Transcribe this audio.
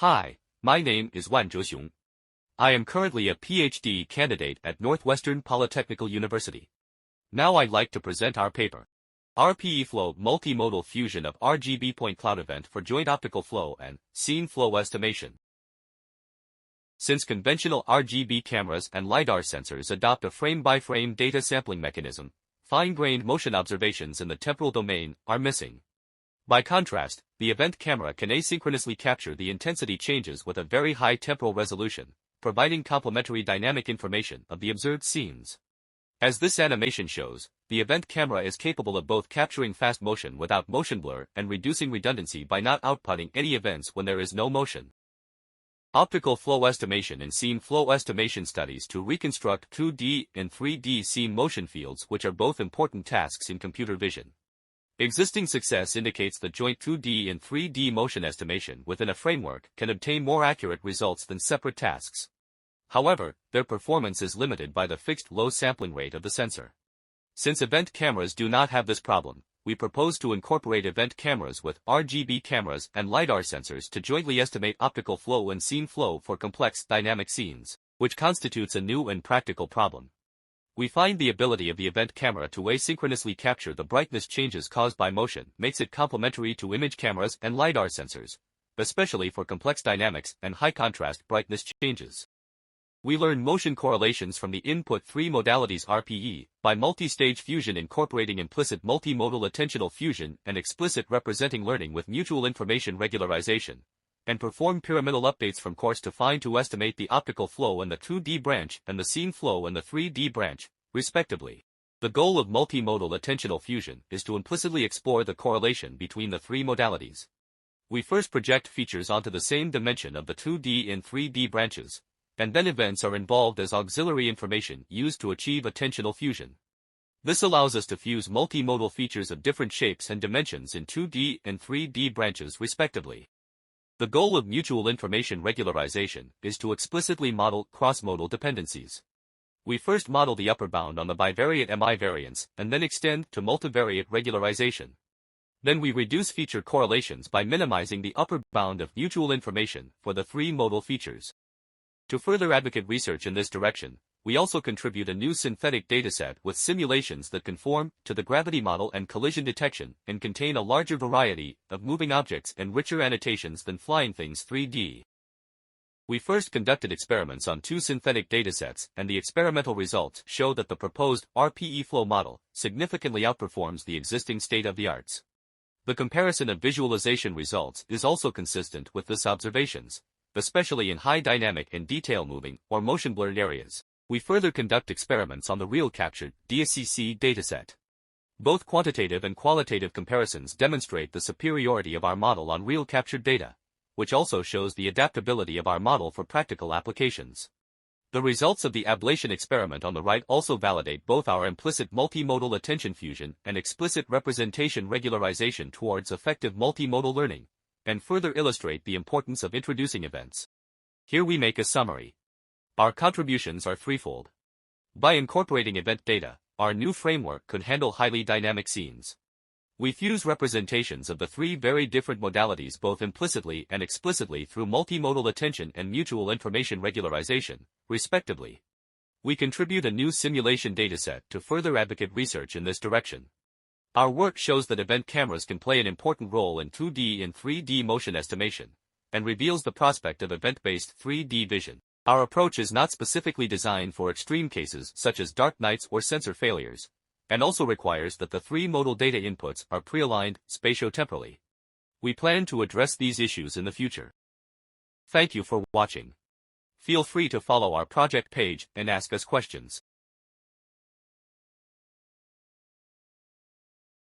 Hi, my name is Wan Zhexiong. I am currently a PhD candidate at Northwestern Polytechnical University. Now I'd like to present our paper. RPEFlow Multimodal Fusion of RGB-PointCloud-Event for Joint Optical Flow and Scene Flow Estimation. Since conventional RGB cameras and LiDAR sensors adopt a frame-by-frame data sampling mechanism, fine-grained motion observations in the temporal domain are missing. By contrast, the event camera can asynchronously capture the intensity changes with a very high temporal resolution, providing complementary dynamic information of the observed scenes. As this animation shows, the event camera is capable of both capturing fast motion without motion blur and reducing redundancy by not outputting any events when there is no motion. Optical flow estimation and scene flow estimation studies to reconstruct 2D and 3D scene motion fields, which are both important tasks in computer vision. Existing success indicates that joint 2D and 3D motion estimation within a framework can obtain more accurate results than separate tasks. However, their performance is limited by the fixed low sampling rate of the sensor. Since event cameras do not have this problem, we propose to incorporate event cameras with RGB cameras and LiDAR sensors to jointly estimate optical flow and scene flow for complex dynamic scenes, which constitutes a new and practical problem. We find the ability of the event camera to asynchronously capture the brightness changes caused by motion makes it complementary to image cameras and LiDAR sensors, especially for complex dynamics and high-contrast brightness changes. We learn motion correlations from the input three modalities RPE by multi-stage fusion incorporating implicit multimodal attentional fusion and explicit representing learning with mutual information regularization, and perform pyramidal updates from course to fine to estimate the optical flow in the 2D branch and the scene flow in the 3D branch, respectively. The goal of multimodal attentional fusion is to implicitly explore the correlation between the three modalities. We first project features onto the same dimension of the 2D and 3D branches, and then events are involved as auxiliary information used to achieve attentional fusion. This allows us to fuse multimodal features of different shapes and dimensions in 2D and 3D branches respectively. The goal of mutual information regularization is to explicitly model cross-modal dependencies. We first model the upper bound on the bivariate MI variance and then extend to multivariate regularization. Then we reduce feature correlations by minimizing the upper bound of mutual information for the three modal features. To further advocate research in this direction, we also contribute a new synthetic dataset with simulations that conform to the gravity model and collision detection and contain a larger variety of moving objects and richer annotations than Flying Things 3D. We first conducted experiments on two synthetic datasets, and the experimental results show that the proposed RPEFlow model significantly outperforms the existing state-of-the-arts. The comparison of visualization results is also consistent with this observations, especially in high dynamic and detail moving or motion blurred areas. We further conduct experiments on the real captured DSCC dataset. Both quantitative and qualitative comparisons demonstrate the superiority of our model on real captured data, which also shows the adaptability of our model for practical applications. The results of the ablation experiment on the right also validate both our implicit multimodal attention fusion and explicit representation regularization towards effective multimodal learning, and further illustrate the importance of introducing events. Here we make a summary. Our contributions are threefold. By incorporating event data, our new framework could handle highly dynamic scenes. We fuse representations of the three very different modalities both implicitly and explicitly through multimodal attention and mutual information regularization, respectively. We contribute a new simulation dataset to further advocate research in this direction. Our work shows that event cameras can play an important role in 2D and 3D motion estimation, and reveals the prospect of event-based 3D vision. Our approach is not specifically designed for extreme cases such as dark nights or sensor failures, and also requires that the three modal data inputs are pre-aligned spatio-temporally. We plan to address these issues in the future. Thank you for watching. Feel free to follow our project page and ask us questions.